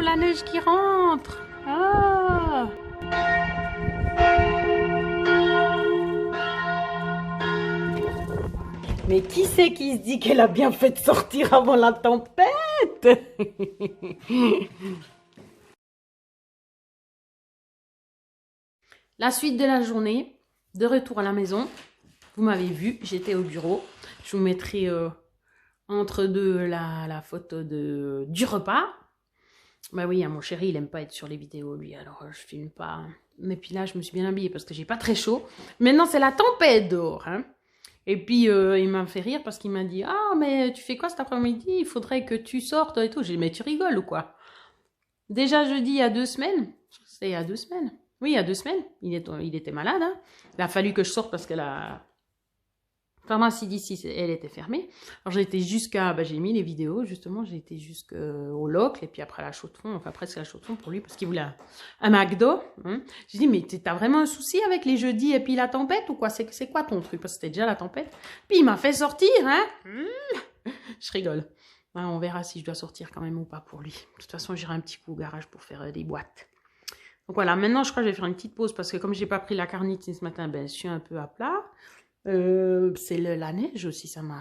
la neige qui rentre. Ah! Mais qui c'est qui se dit qu'elle a bien fait de sortir avant la tempête? La suite de la journée, de retour à la maison. Vous m'avez vu, j'étais au bureau. Je vous mettrai entre deux la photo du repas. Bah oui, hein, mon chéri, il aime pas être sur les vidéos, lui, alors je filme pas. Mais puis là, je me suis bien habillée parce que j'ai pas très chaud. Maintenant, c'est la tempête dehors, hein. Et puis, il m'a fait rire parce qu'il m'a dit « Ah, mais tu fais quoi cet après-midi? Il faudrait que tu sortes et tout. » J'ai dit « Mais tu rigoles ou quoi ?» Déjà jeudi, il y a 2 semaines. C'était il y a 2 semaines. Oui, il y a 2 semaines. Il était malade, hein. Il a fallu que je sorte parce que la pharmacie d'ici, elle était fermée. Alors j'ai été jusqu'à, j'ai mis les vidéos justement, j'ai été jusqu'au Locle et puis après la Chaux-de-Fonds, enfin presque la Chaux-de-Fonds pour lui parce qu'il voulait un McDo. Hein. J'ai dit mais t'as vraiment un souci avec les jeudis et puis la tempête ou quoi? C'est quoi ton truc? Parce que c'était déjà la tempête. Puis il m'a fait sortir, hein. Je rigole. Hein, on verra si je dois sortir quand même ou pas pour lui. De toute façon j'irai un petit coup au garage pour faire des boîtes. Donc voilà, maintenant je crois que je vais faire une petite pause parce que comme j'ai pas pris la carnitine ce matin, je suis un peu à plat. C'est la neige aussi, ça m'a...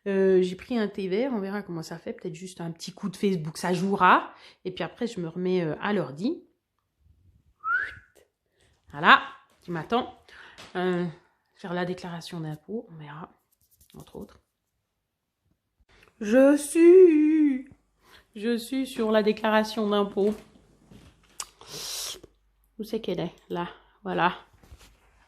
j'ai pris un thé vert, on verra comment ça fait. Peut-être juste un petit coup de Facebook, ça jouera. Et puis après, je me remets à l'ordi. Voilà, qui m'attend. Faire la déclaration d'impôt, on verra, entre autres. Je suis sur la déclaration d'impôt. Où c'est qu'elle est? Là, voilà.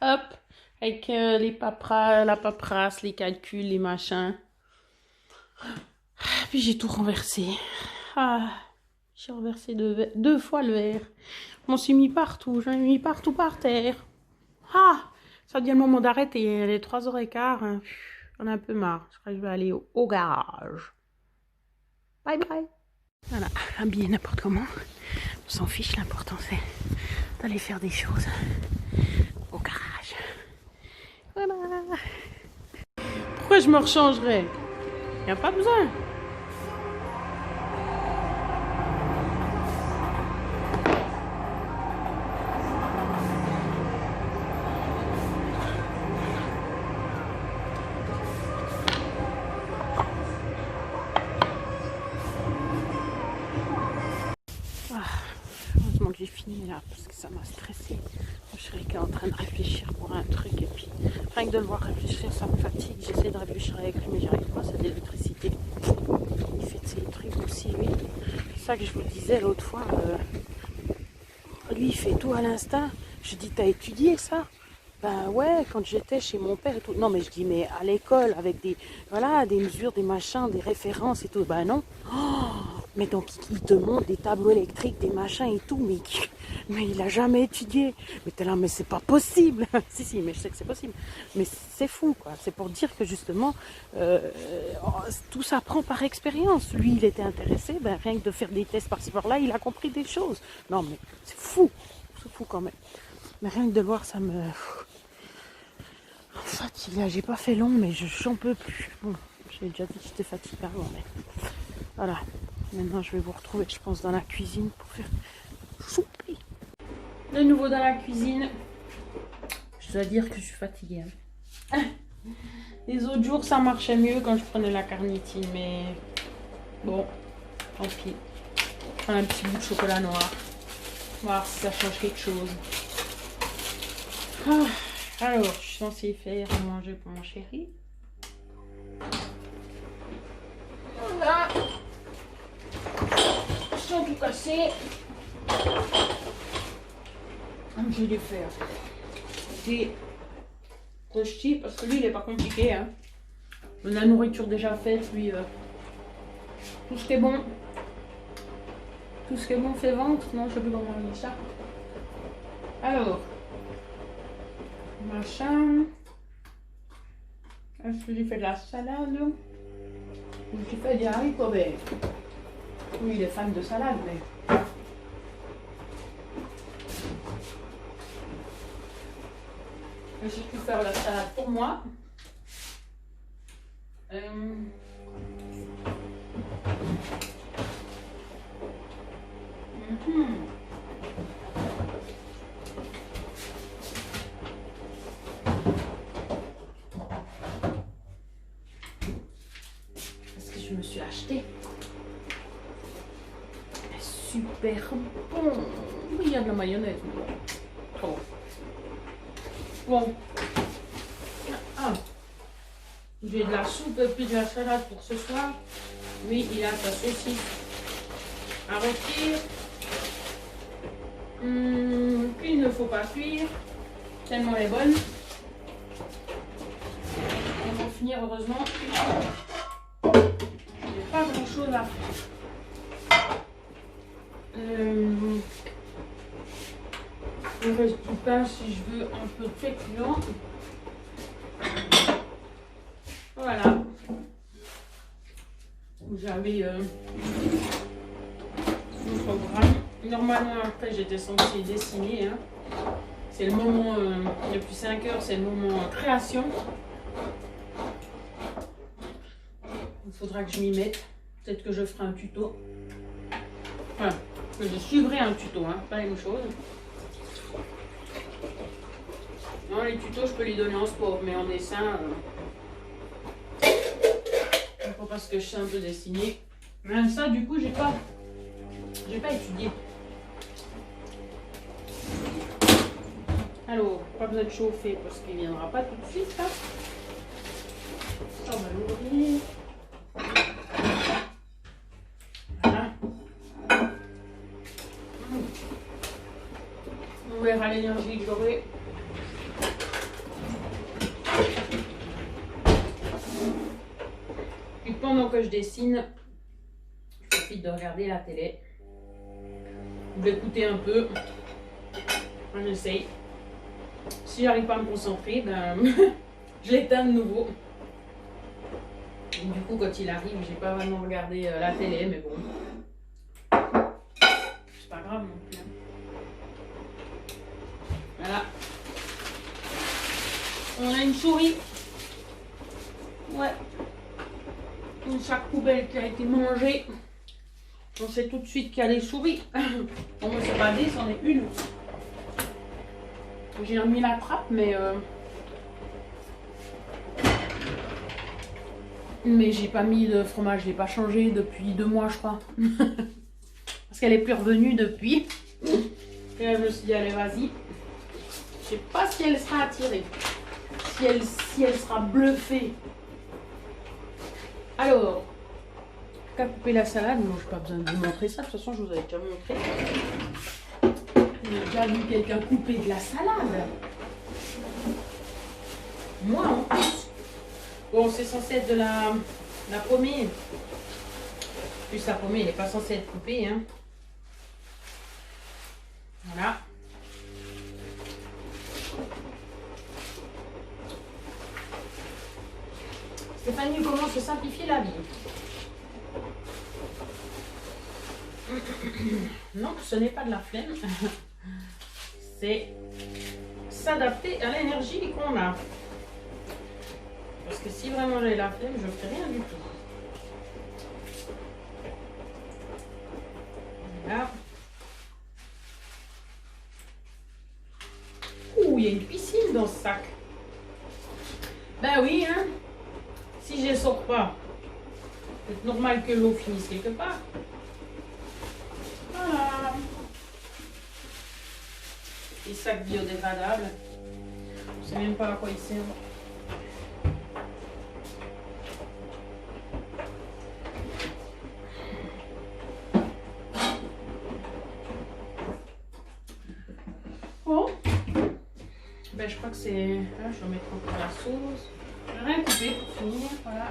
Hop, avec la paperasse, les calculs, les machins. Puis j'ai tout renversé. Ah, j'ai renversé 2 fois le verre. Je m'en suis mis partout, j'en ai mis partout par terre. Ah, ça devient le moment d'arrêter. Il est 3h15. Hein. J'en ai un peu marre. Je crois que je vais aller au garage. Bye bye. Voilà, habillé n'importe comment. On s'en fiche, l'important c'est d'aller faire des choses au garage. Voilà. Pourquoi je me rechangerais? Il n'y a pas besoin. Heureusement que j'ai fini là parce que ça m'a stressée. Je serais qu'en train de réfléchir pour un truc et puis rien que de le voir réfléchir ça me fatigue. J'essaie de réfléchir avec lui mais j'y arrive pas, c'est de l'électricité. Il fait de ses trucs aussi lui. C'est ça que je vous disais l'autre fois. Lui il fait tout à l'instinct. Je dis t'as étudié ça? Ben ouais, quand j'étais chez mon père et tout. Non mais je dis mais à l'école avec des mesures, des machins, des références et tout. Ben non. Oh, mais donc il te montre des tableaux électriques, des machins et tout, mais il a jamais étudié. Mais t'es là, mais c'est pas possible. si, mais je sais que c'est possible. Mais c'est fou, quoi. C'est pour dire que justement, tout s'apprend par expérience. Lui, il était intéressé, rien que de faire des tests par-ci par-là, il a compris des choses. Non, mais c'est fou quand même. Mais rien que de le voir, ça me... fatigue, là, j'ai pas fait long, mais j'en peux plus. Bon, j'ai déjà dit que j'étais fatiguée avant, mais... Voilà. Maintenant, je vais vous retrouver, je pense, dans la cuisine pour faire souper. De nouveau dans la cuisine. Je dois dire que je suis fatiguée. Hein. Les autres jours, ça marchait mieux quand je prenais la carnitine, mais bon, tant pis. Je prends un petit bout de chocolat noir. Voir si ça change quelque chose. Alors, je suis censée faire à manger pour mon chéri. Voilà. Ils sont tout cassés. Je vais lui faire des croustilles parce que lui, il n'est pas compliqué. Hein. La nourriture déjà faite, lui, tout ce qui est bon. Tout ce qui est bon fait ventre. Non, je ne sais plus comment on dit ça. Alors. Machin. Est-ce que j'ai fait de la salade? Ou j'ai fait des haricots verts? Oui, il est fan de salade, mais... J'ai pu faire la salade pour moi. je me suis acheté. Super bon. Oui, il y a de la mayonnaise. Trop bon. Ah. J'ai de la soupe et puis de la salade pour ce soir. Oui, il a sa saucisse à rôtir. Qu'il ne faut pas cuire. Tellement elle est bonne. On va finir heureusement. Il n'y a pas grand chose à faire. Il reste du pain si je veux un peu de féculent. Voilà. J'avais mon programme. Normalement après j'étais censée dessiner. Hein. C'est le moment, depuis 5 heures, c'est le moment création. Il faudra que je m'y mette. Peut-être que je ferai un tuto. Enfin, que je suivrai un tuto, hein, pas la même chose. Non, les tutos, je peux les donner en sport, mais en dessin, pas parce que je sais un peu dessiner. Même ça, du coup, j'ai pas étudié. Alors, pas besoin de chauffer parce qu'il ne viendra pas tout de suite. Là. On va l'ouvrir. Voilà. On verra l'énergie que j'aurai. Et pendant que je dessine, je profite de regarder la télé. Je vais écouter un peu. J'essaye. Si j'arrive pas à me concentrer, ben, je l'éteins de nouveau. Du coup, quand il arrive, j'ai pas vraiment regardé la télé, mais bon. C'est pas grave non plus. Voilà. On a une souris. Ouais. Une sac poubelle qui a été mangée. On sait tout de suite qu'il y a des souris. Bon, moi, c'est pas des, c'en est une. J'ai remis la trappe, mais j'ai pas mis de fromage, je l'ai pas changé depuis 2 mois, je crois. Parce qu'elle est plus revenue depuis. Et là, je me suis dit, allez, vas-y. Je sais pas si elle sera attirée. Si elle sera bluffée. Alors, qu'à couper la salade, moi, je n'ai pas besoin de vous montrer ça. De toute façon, je vous avais déjà montré. J'ai déjà vu quelqu'un couper de la salade. Moi, en plus. Bon, c'est censé être de la pommée. Plus la pommée, elle n'est pas censée être coupée. Hein. Voilà. Stéphanie commence à simplifier la vie. Non, ce n'est pas de la flemme. C'est s'adapter à l'énergie qu'on a. Parce que si vraiment j'ai la flemme, je ne ferai rien du tout. Voilà. Ouh, il y a une piscine dans ce sac. Ben oui, hein. Si je ne sors pas, c'est normal que l'eau finisse quelque part. Voilà. Les sacs biodégradables. Je ne sais même pas à quoi ils servent. Bon. Ben, je crois que c'est... Là, je vais mettre encore la sauce. Je vais rien couper pour finir. Voilà.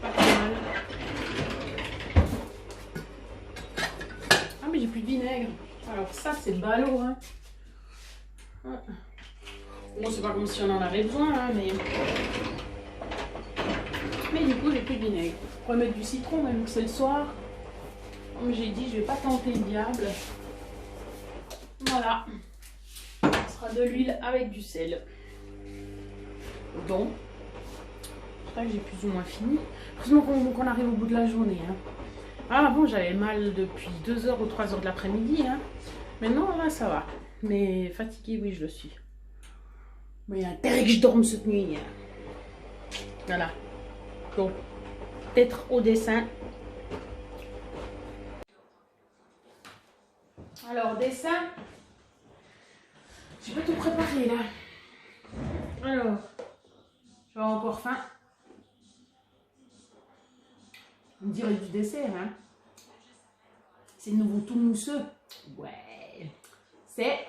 Pas mal. Ah, mais j'ai plus de vinaigre. Alors ça, c'est ballot, hein. Bon, c'est pas comme si on en avait besoin, hein, mais du coup, j'ai plus de vinaigre. On va mettre du citron, même que c'est le soir. Comme j'ai dit, je vais pas tenter le diable. Voilà. Ce sera de l'huile avec du sel. Bon. Je crois que j'ai plus ou moins fini. Heureusement qu'on arrive au bout de la journée, hein. Ah bon, j'avais mal depuis 2h ou 3h de l'après-midi, hein. Maintenant, là, ça va. Mais fatiguée, oui, je le suis. Mais il y a intérêt que je dorme cette nuit. Hein. Voilà. Bon. peut-être au dessin. Alors, dessin. J'ai pas tout préparé là. Alors, j'ai encore faim. On dirait du dessert, hein. C'est nouveau tout mousseux. Ouais. C'est...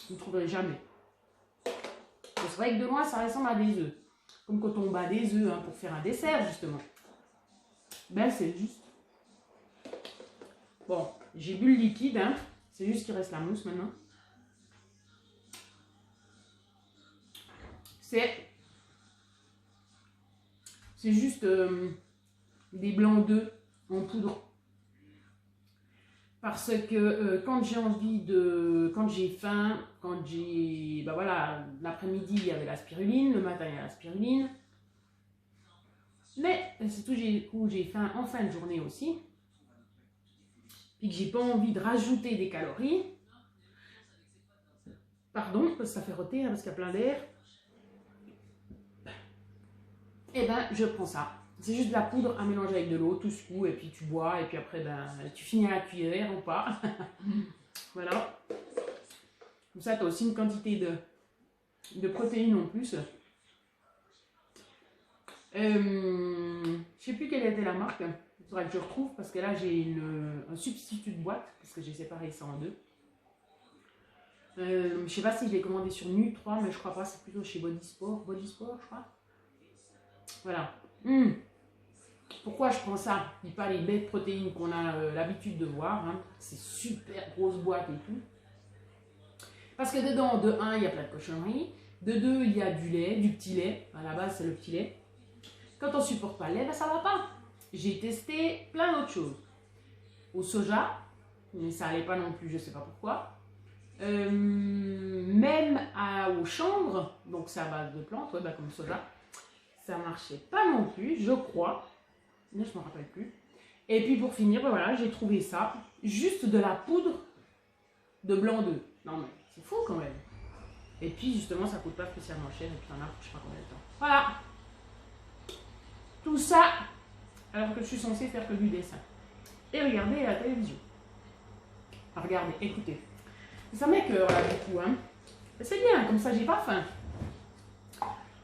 Vous ne trouverez jamais. C'est vrai que de loin, ça ressemble à des œufs. Comme quand on bat des œufs, hein, pour faire un dessert, justement. Ben, c'est juste... Bon, j'ai bu le liquide, hein. C'est juste qu'il reste la mousse maintenant. C'est juste des blancs d'œufs en poudre. Parce que quand j'ai envie de... Quand j'ai faim, quand j'ai... Ben voilà, l'après-midi, il y avait la spiruline, le matin, il y a la spiruline. Mais c'est tout où j'ai faim en fin de journée aussi. Puis que j'ai pas envie de rajouter des calories. Pardon, parce que ça fait roter, hein, parce qu'il y a plein d'air. Et ben, je prends ça. C'est juste de la poudre à mélanger avec de l'eau, tout ce coup, et puis tu bois, et puis après, ben, tu finis à la cuillère ou pas. Voilà. Comme ça, tu as aussi une quantité de protéines en plus. Je sais plus quelle était la marque. Il faudra que je retrouve, parce que là, j'ai un substitut de boîte, parce que j'ai séparé ça en deux. Je sais pas si je l'ai commandé sur Nu3, mais je crois pas, c'est plutôt chez Bodysport, je crois. Voilà. Pourquoi je prends ça? Je dis pas les baies de protéines qu'on a l'habitude de voir. Hein. C'est super grosse boîte et tout. Parce que dedans, de 1, il y a plein de cochonneries. De 2, il y a du lait, du petit lait. À la base, c'est le petit lait. Quand on supporte pas le lait, ben, ça va pas. J'ai testé plein d'autres choses. Au soja, mais ça allait pas non plus, je sais pas pourquoi. Même au chanvre, donc c'est à base de plantes, ouais, bah, comme le soja. Ça marchait pas non plus, je crois. Mais je me rappelle plus. Et puis pour finir, ben voilà, j'ai trouvé ça. Juste de la poudre de blanc d'œuf. Non mais c'est fou quand même. Et puis justement, ça coûte pas spécialement cher. Et puis t'en as pour je sais pas combien de temps. Voilà. Tout ça, alors que je suis censée faire que du dessin. Et regarder la télévision. Enfin, regardez, écoutez. Ça m'écoeure là du coup. Hein. C'est bien, comme ça j'ai pas faim.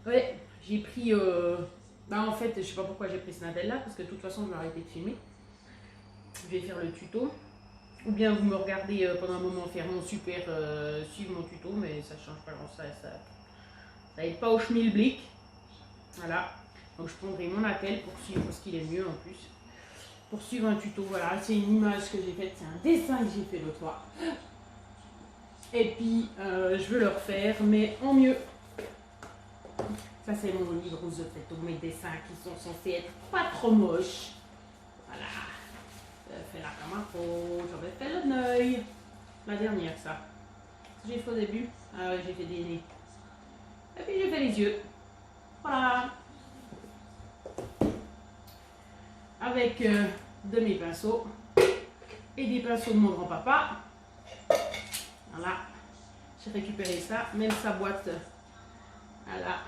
Ouais, j'ai pris... Bah en fait, je sais pas pourquoi j'ai pris ce Snapchat là, parce que de toute façon, je vais arrêter de filmer. Je vais faire le tuto. Ou bien vous me regardez pendant un moment faire mon super, suivre mon tuto, mais ça change pas grand chose, ça aide pas au schmilblick. Voilà. Donc je prendrai mon attel pour suivre, parce qu'il est mieux en plus. Pour suivre un tuto, voilà, c'est une image que j'ai faite, c'est un dessin que j'ai fait l'autre fois. Et puis, je veux le refaire, mais en mieux. Ça, c'est mon livre où je fais tous mes dessins qui sont censés être pas trop moches. Voilà. Je fais là comme un faux. J'aurais fait le œil. La dernière, ça. J'ai fait au début. Ah ouais, j'ai fait des nez. Et puis, j'ai fait les yeux. Voilà. Avec de mes pinceaux. Et des pinceaux de mon grand-papa. Voilà. J'ai récupéré ça. Même sa boîte. Voilà.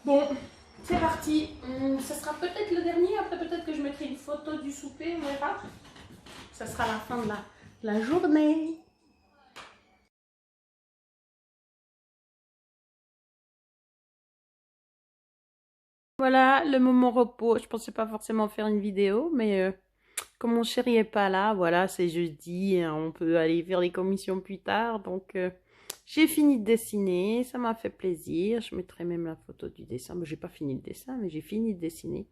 Bon, c'est parti. Ce sera peut-être le dernier. Après, peut-être que je mettrai une photo du souper. On verra. Ça sera la fin de la journée. Voilà, le moment repos. Je pensais pas forcément faire une vidéo, mais comme mon chéri est pas là, voilà, c'est jeudi. Hein, on peut aller faire les commissions plus tard. Donc, j'ai fini de dessiner. Ça m'a fait plaisir. Je mettrai même la photo du dessin. J'ai pas fini le dessin, mais j'ai fini de dessiner.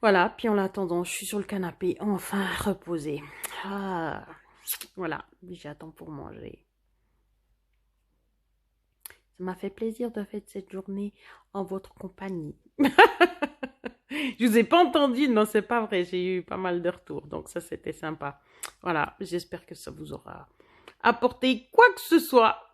Voilà, puis en attendant, je suis sur le canapé, enfin reposée. Ah, voilà, j'attends pour manger. Ça m'a fait plaisir de faire cette journée en votre compagnie. Je vous ai pas entendu, non, c'est pas vrai. J'ai eu pas mal de retours, donc ça, c'était sympa. Voilà, j'espère que ça vous aura apporté quoi que ce soit.